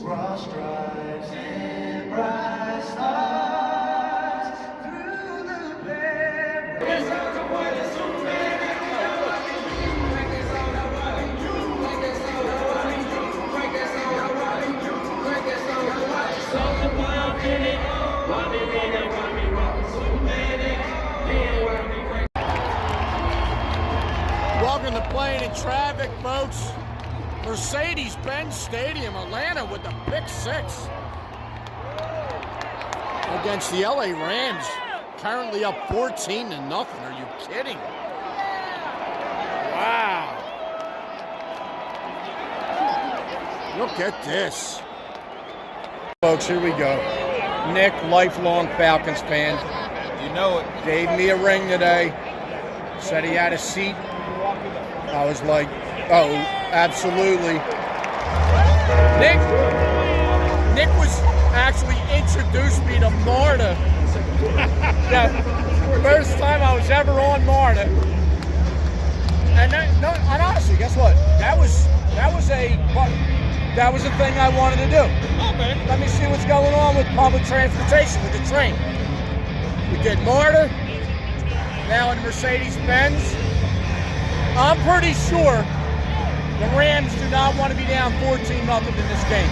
cross stripes and bright stars through the paradise. Welcome to Playing in Traffic, folks. Mercedes-Benz Stadium, Atlanta, with the pick six against the LA Rams, currently up 14-0. Are you kidding? Wow. Look at this. Folks, here we go. Nick, lifelong Falcons fan. You know it. Gave me a ring today. Said he had a seat. I was like, oh, absolutely. Nick was actually introduced me to Marta. The first time I was ever on Marta. And honestly, guess what? That was a thing I wanted to do. Okay. Let me see what's going on with public transportation, with the train. We did Marta, now in Mercedes-Benz. I'm pretty sure the Rams do not want to be down 14-0 in this game.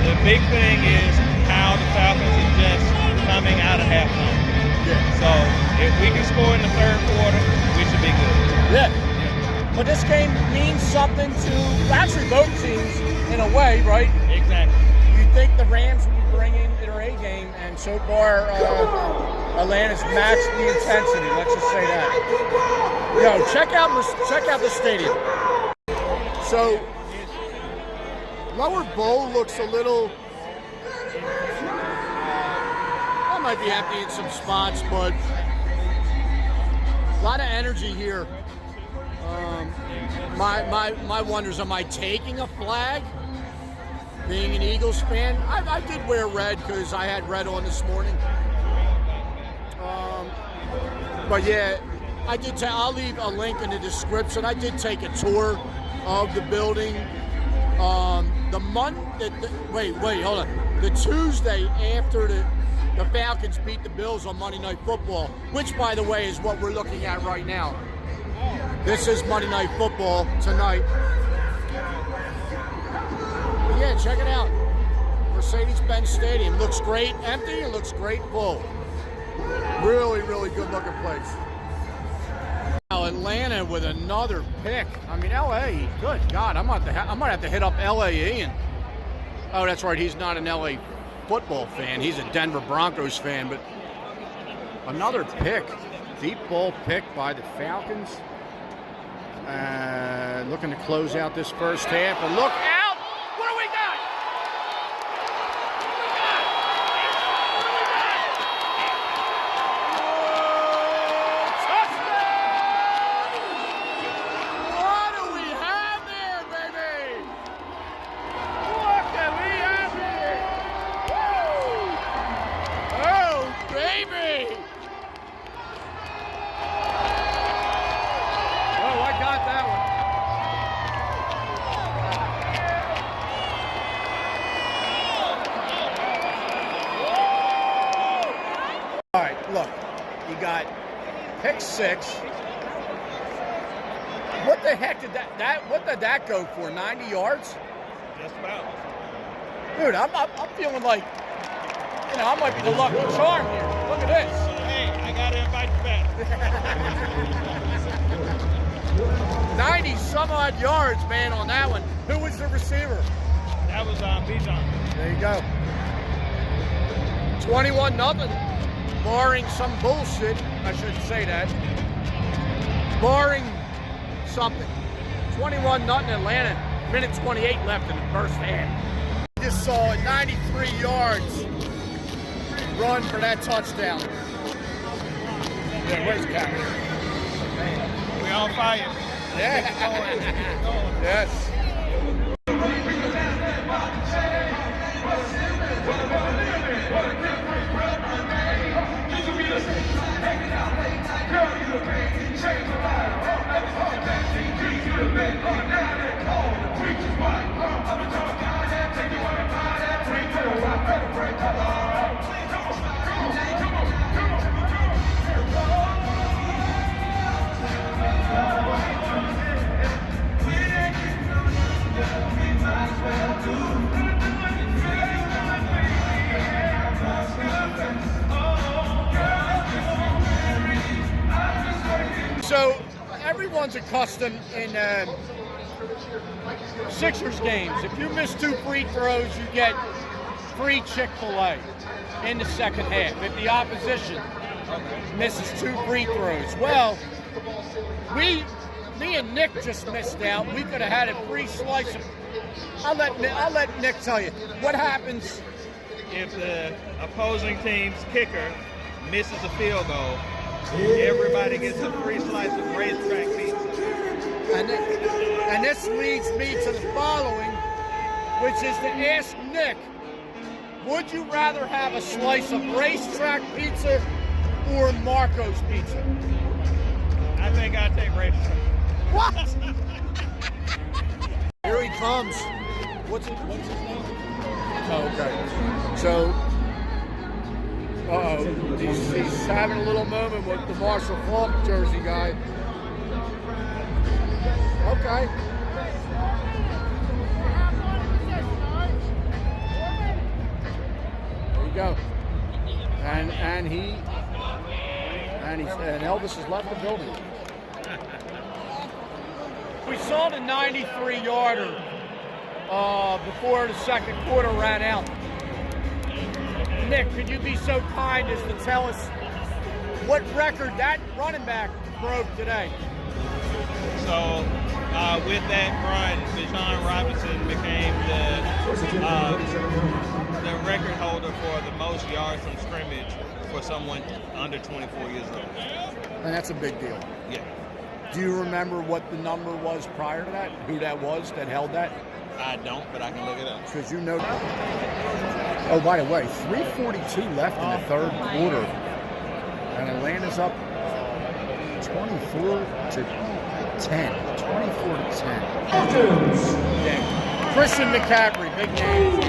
The big thing is how the Falcons are just coming out of halftime. Yeah. So if we can score in the third quarter, we should be good. Yeah. But this game means something to actually both teams in a way, right? Exactly. You think the Rams would be bringing their A game, and so far Atlanta's matched the intensity. Let's just say that. Yo, check out the stadium. So Lower Bowl looks a little. That might be empty in some spots, but a lot of energy here. My wonder is, am I taking a flag? Being an Eagles fan, I did wear red because I had red on this morning. But yeah, I did. I'll leave a link in the description. I did take a tour of the building. Wait, hold on. The Tuesday after the Falcons beat the Bills on Monday Night Football, which, by the way, is what we're looking at right now. This is Monday Night Football tonight. Yeah, check it out. Mercedes-Benz Stadium looks great empty. It looks great full. Really, really good looking place. Now Atlanta with another pick. I mean, LA. Good God, I might have to hit up LA Ian. Oh, that's right. He's not an LA football fan. He's a Denver Broncos fan. But another pick, deep ball pick by the Falcons. Looking to close out this first half. And look out! All right, look, you got pick six. What the heck did what did that go for? 90 yards? Just about. Dude, I'm feeling like, I might be the lucky charm here. Look at this. Hey, I got to invite you back. 90 some odd yards, man, on that one. Who was the receiver? That was Bijan. There you go. 21-0. Barring some bullshit, I shouldn't say that. Barring something. 21-0 Atlanta. Minute 28 left in the first half. Just saw a 93 yards run for that touchdown. Yeah, where's Cameron? We on fire. Yeah. Yes. Change everyone's accustomed in Sixers games. If you miss 2 free throws, you get free Chick-fil-A in the second half. If the opposition misses 2 free throws, well, me and Nick just missed out. We could have had a free slice of. I'll let Nick tell you what happens if the opposing team's kicker misses a field goal. Everybody gets a free slice of racetrack pizza. And this leads me to the following, which is to ask Nick, would you rather have a slice of racetrack pizza or Marco's pizza? I think I'd take racetrack. What? Here he comes. What's his name? Oh, okay. So, he's having a little moment with the Marshall Falk jersey guy. Okay. There you go. And Elvis has left the building. We saw the 93-yarder before the second quarter ran out. Nick, could you be so kind as to tell us what record that running back broke today? So, with that run, Bijan Robinson became the record holder for the most yards from scrimmage for someone under 24 years old. And that's a big deal. Yeah. Do you remember what the number was prior to that? Who that was that held that? I don't, but I can look it up. Because you know. Oh, by the way, 3:42 left in the third quarter. And Atlanta's up 24-10. 24-10. Yeah. Christian McCaffrey, big name.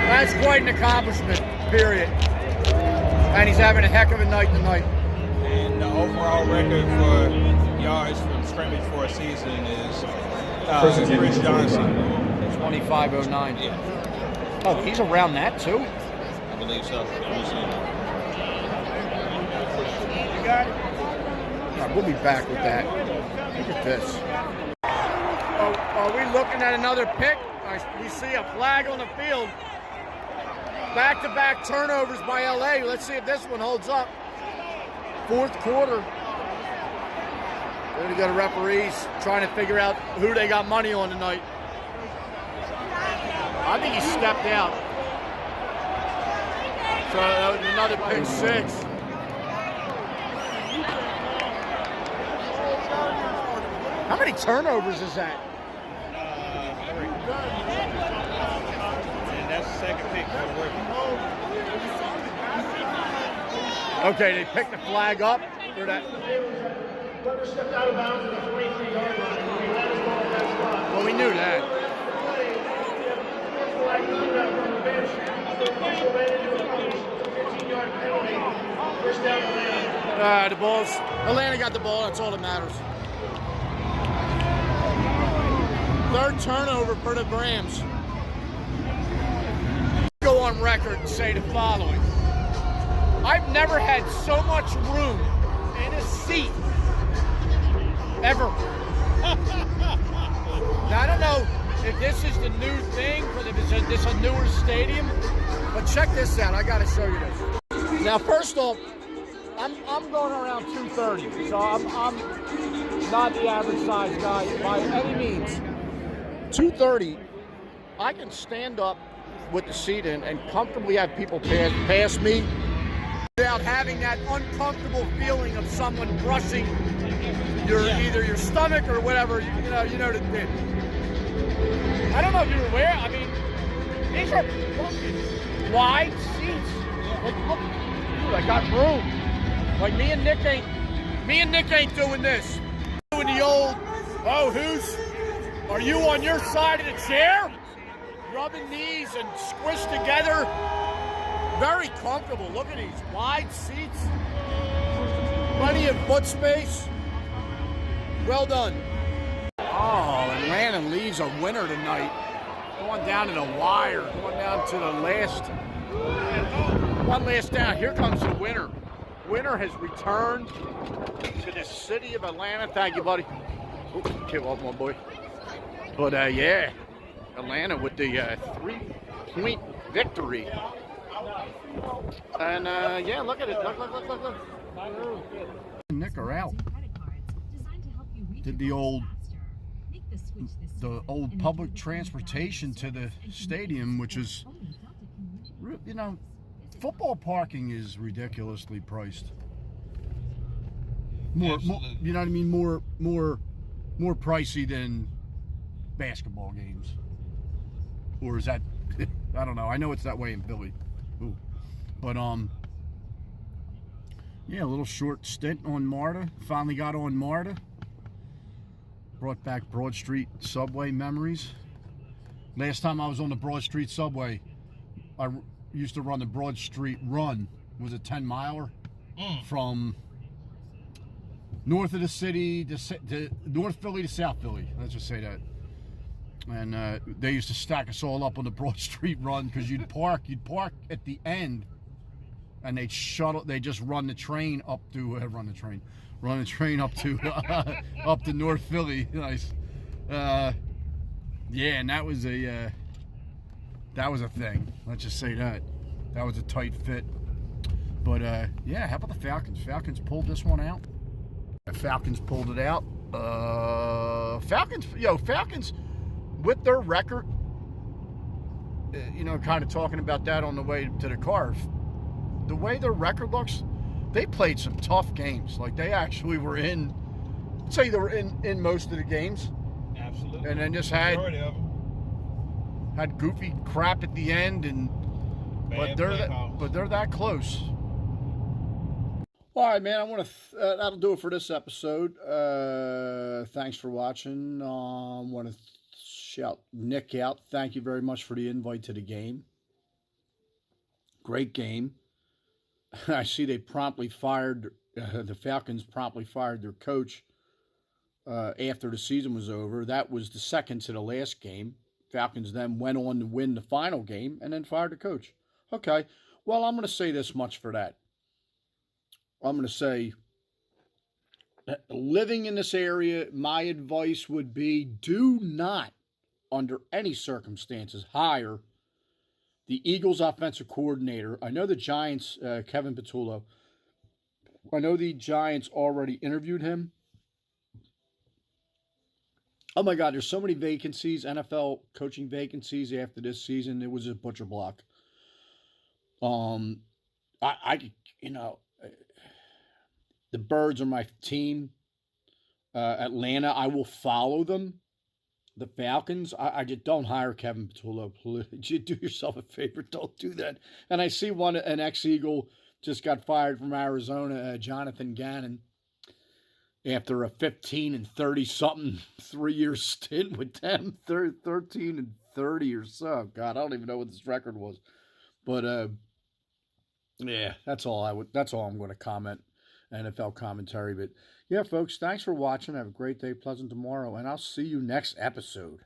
That's quite an accomplishment, period. And he's having a heck of a night tonight. And the overall record for yards from scrimmage for a season is Chris Johnson. 2509. Yeah. Oh, he's around that too? I believe so. All right, we'll be back with that. Look at this. Oh, are we looking at another pick? We see a flag on the field. Back-to-back turnovers by LA. Let's see if this one holds up. Fourth quarter. We're going to go to referees, trying to figure out who they got money on tonight. I think he stepped out. So that was another pick 6. How many turnovers is that? 3. And that's the second pick for the rookie. Okay, they picked the flag up for that. Well, we knew that. The Bulls. Atlanta got the ball. That's all that matters. Third turnover for the Rams. Go on record and say the following. I've never had so much room in a seat ever. Now, I don't know if this is the new thing, or if it's a newer stadium, but check this out. I got to show you this. Now, first off, I'm going around 230, so I'm not the average size guy by any means. 230, I can stand up with the seat in and comfortably have people pass me without having that uncomfortable feeling of someone brushing either your stomach or whatever, you know the thing. I don't know if you're aware, I mean, these are fucking wide seats. Like, look, dude, I got room. Like me and Nick ain't doing this. Doing the old, are you on your side of the chair? Rubbing knees and squished together. Very comfortable. Look at these wide seats. Plenty of foot space. Well done. Oh, Atlanta leaves a winner tonight. Going down to the wire. Going down to the last. One last down. Here comes the winner. winter has returned to the city of Atlanta. Thank you, buddy. Oh, kill off my boy. But yeah, Atlanta with the 3-point victory. And yeah, look at it. Look. Nick are out. Did the old public transportation to the stadium, which is, you know, football parking is ridiculously priced. More, you know what I mean? More pricey than basketball games. Or is that? I don't know. I know it's that way in Philly. Ooh. But yeah, a little short stint on MARTA. Finally got on MARTA. Brought back Broad Street subway memories. Last time I was on the Broad Street subway, I used to run the Broad Street Run. It was a 10-miler from north of the city to North Philly to South Philly. Let's just say that. And they used to stack us all up on the Broad Street Run because you'd park at the end, and they'd just run the train up to up to North Philly. Nice. Yeah, and that was a thing. Let's just say that was a tight fit. But yeah, how about the Falcons? Falcons pulled this one out. The Falcons pulled it out. Falcons with their record. You know, kind of talking about that on the way to the car. The way their record looks, they played some tough games. Like, they actually were in, say they were in most of the games. Absolutely. And then just had goofy crap at the end, but they're that close. All right, man. I want to. That'll do it for this episode. Thanks for watching. I want to shout Nick out. Thank you very much for the invite to the game. Great game. I see they promptly fired, the Falcons promptly fired their coach after the season was over. That was the second to the last game. Falcons then went on to win the final game and then fired the coach. Okay, well, I'm going to say this much for that. I'm going to say, living in this area, my advice would be do not, under any circumstances, hire the Eagles offensive coordinator. I know the Giants, Kevin Patullo, I know the Giants already interviewed him. Oh my God, there's so many vacancies, NFL coaching vacancies after this season. It was a butcher block. The Birds are my team. Atlanta, I will follow them. The Falcons, I just don't hire Kevin Patullo. Please, do yourself a favor. Don't do that. And I see an ex-Eagle just got fired from Arizona, Jonathan Gannon, after a 15 and 30-something 3-year stint with them, 13 and 30 or so. God, I don't even know what this record was. But yeah, that's all I'm going to comment. NFL commentary. But yeah, folks, thanks for watching. Have a great day, pleasant tomorrow, and I'll see you next episode.